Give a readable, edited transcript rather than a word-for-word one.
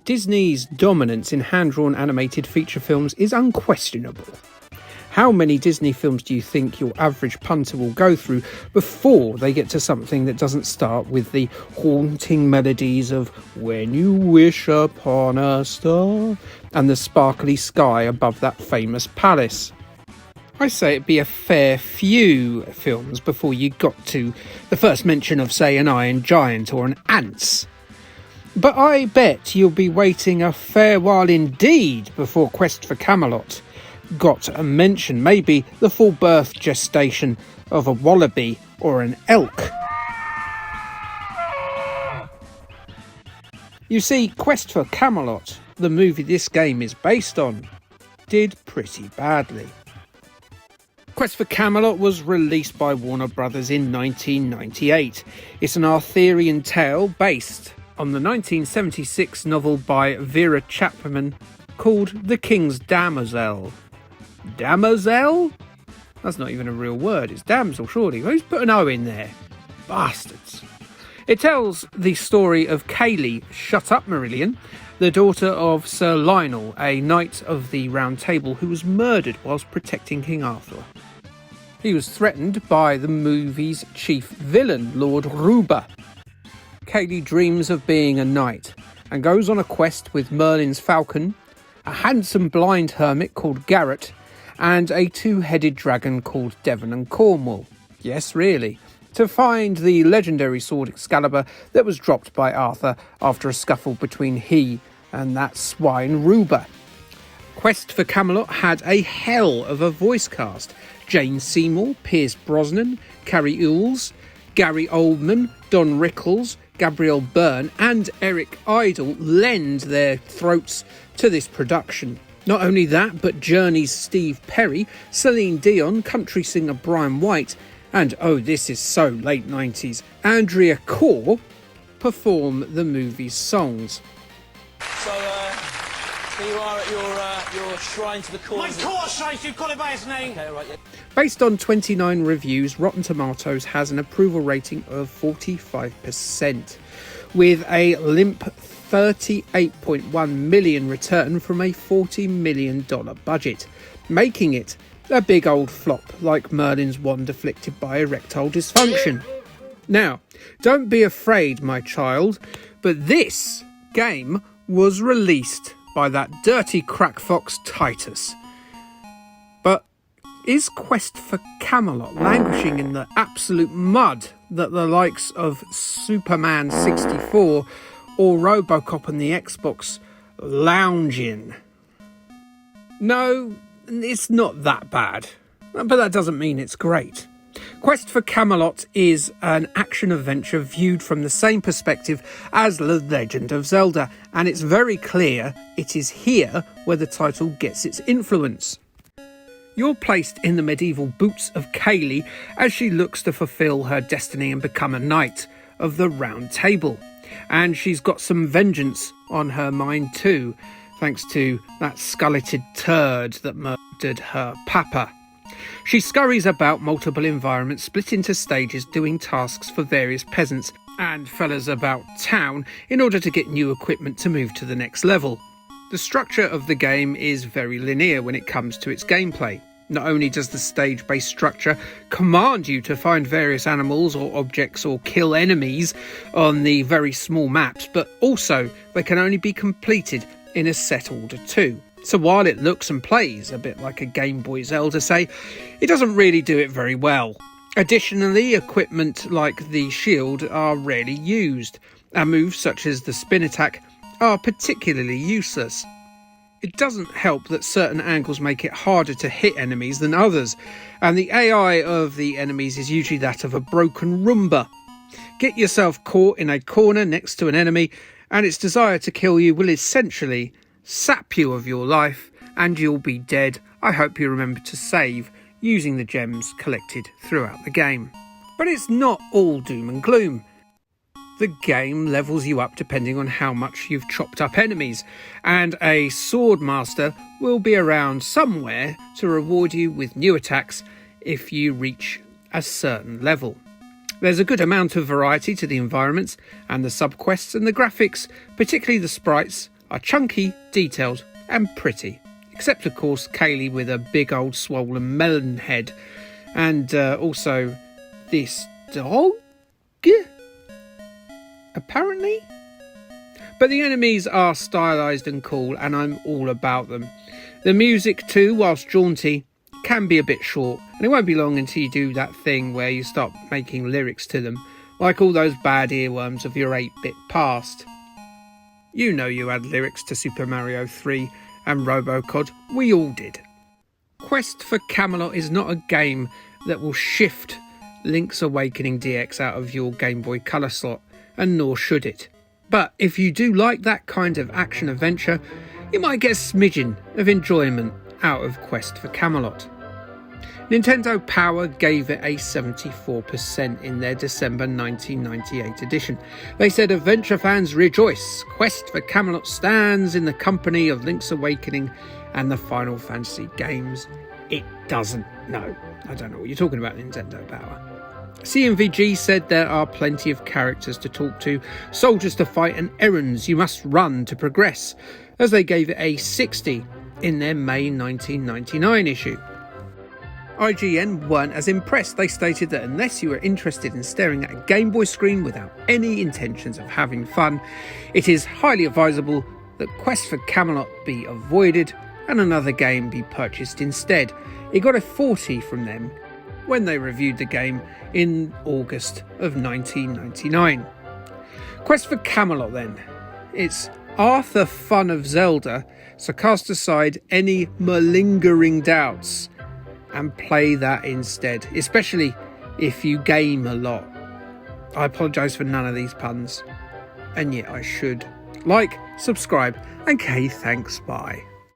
Disney's dominance in hand-drawn animated feature films is unquestionable. How many Disney films do you think your average punter will go through before they get to something that doesn't start with the haunting melodies of When You Wish Upon a Star and the sparkly sky above that famous palace? I say it'd be a fair few films before you got to the first mention of, say, an Iron Giant or an Ants. But I bet you'll be waiting a fair while indeed before Quest for Camelot got a mention, maybe the full birth gestation of a wallaby or an elk. You see, Quest for Camelot, the movie this game is based on, did pretty badly. Quest for Camelot was released by Warner Brothers in 1998. It's an Arthurian tale based on the 1976 novel by Vera Chapman called The King's Damosel. Damosel? That's not even a real word, it's damsel, surely. Who's put an O in there? Bastards. It tells the story of Kayleigh, shut up Marillion, the daughter of Sir Lionel, a knight of the Round Table who was murdered whilst protecting King Arthur. He was threatened by the movie's chief villain, Lord Ruba. Kayleigh dreams of being a knight and goes on a quest with Merlin's falcon, a handsome blind hermit called Garrett, and a two-headed dragon called Devon and Cornwall. Yes, really. To find the legendary sword Excalibur that was dropped by Arthur after a scuffle between he and that swine Ruba. Quest for Camelot had a hell of a voice cast. Jane Seymour, Pierce Brosnan, Carrie Ewells, Gary Oldman, Don Rickles, Gabrielle Byrne and Eric Idle lend their throats to this production. Not only that, but Journey's Steve Perry, Celine Dion, country singer Brian White, and oh, this is so late 90s, Andrea Corr perform the movie's songs. So, here you are at your shrine to the cause. My core shrine, you've got it by his name. Okay, right, yeah. Based on 29 reviews, Rotten Tomatoes has an approval rating of 45%, with a limp 38.1 million return from a $40 million budget, making it a big old flop like Merlin's wand afflicted by erectile dysfunction. Now, don't be afraid, my child, but this game was released by that dirty crackfox Titus. But is Quest for Camelot languishing in the absolute mud that the likes of Superman 64 or Robocop and the Xbox lounge in? No, it's not that bad, but that doesn't mean it's great. Quest for Camelot is an action-adventure viewed from the same perspective as The Legend of Zelda, and it's very clear it is here where the title gets its influence. You're placed in the medieval boots of Kayleigh as she looks to fulfill her destiny and become a knight of the Round Table. And she's got some vengeance on her mind too, thanks to that skeleted turd that murdered her papa. She scurries about multiple environments, split into stages, doing tasks for various peasants and fellas about town in order to get new equipment to move to the next level. The structure of the game is very linear when it comes to its gameplay. Not only does the stage-based structure command you to find various animals or objects or kill enemies on the very small maps, but also they can only be completed in a set order too. So while it looks and plays a bit like a Gameboy Zelda, say, it doesn't really do it very well. Additionally, equipment like the shield are rarely used, and moves such as the spin attack are particularly useless. It doesn't help that certain angles make it harder to hit enemies than others, and the AI of the enemies is usually that of a broken Roomba. Get yourself caught in a corner next to an enemy, and its desire to kill you will essentially sap you of your life, and you'll be dead. I hope you remember to save using the gems collected throughout the game. But it's not all doom and gloom. The game levels you up depending on how much you've chopped up enemies, and a sword master will be around somewhere to reward you with new attacks if you reach a certain level. There's a good amount of variety to the environments and the subquests, and the graphics, particularly the sprites, are chunky, detailed and pretty. Except of course Kaylee with a big old swollen melon head. And also this dog? Apparently? But the enemies are stylised and cool, and I'm all about them. The music too, whilst jaunty, can be a bit short, and it won't be long until you do that thing where you start making lyrics to them, like all those bad earworms of your 8-bit past. You know you had lyrics to Super Mario 3 and Robocod, we all did. Quest for Camelot is not a game that will shift Link's Awakening DX out of your Game Boy Color slot, and nor should it. But if you do like that kind of action adventure, you might get a smidgen of enjoyment out of Quest for Camelot. Nintendo Power gave it a 74% in their December 1998 edition. They said, adventure fans rejoice, Quest for Camelot stands in the company of Link's Awakening and the Final Fantasy games. It doesn't know. I don't know what you're talking about, Nintendo Power. CMVG said there are plenty of characters to talk to, soldiers to fight and errands you must run to progress, as they gave it a 60 in their May 1999 issue. IGN weren't as impressed. They stated that unless you are interested in staring at a Game Boy screen without any intentions of having fun, it is highly advisable that Quest for Camelot be avoided and another game be purchased instead. It got a 40 from them when they reviewed the game in August of 1999. Quest for Camelot then. It's Arthur fun of Zelda, so cast aside any malingering doubts and play that instead, especially if you game a lot. I apologise for none of these puns, and yet I should. Like, subscribe, and thanks, bye.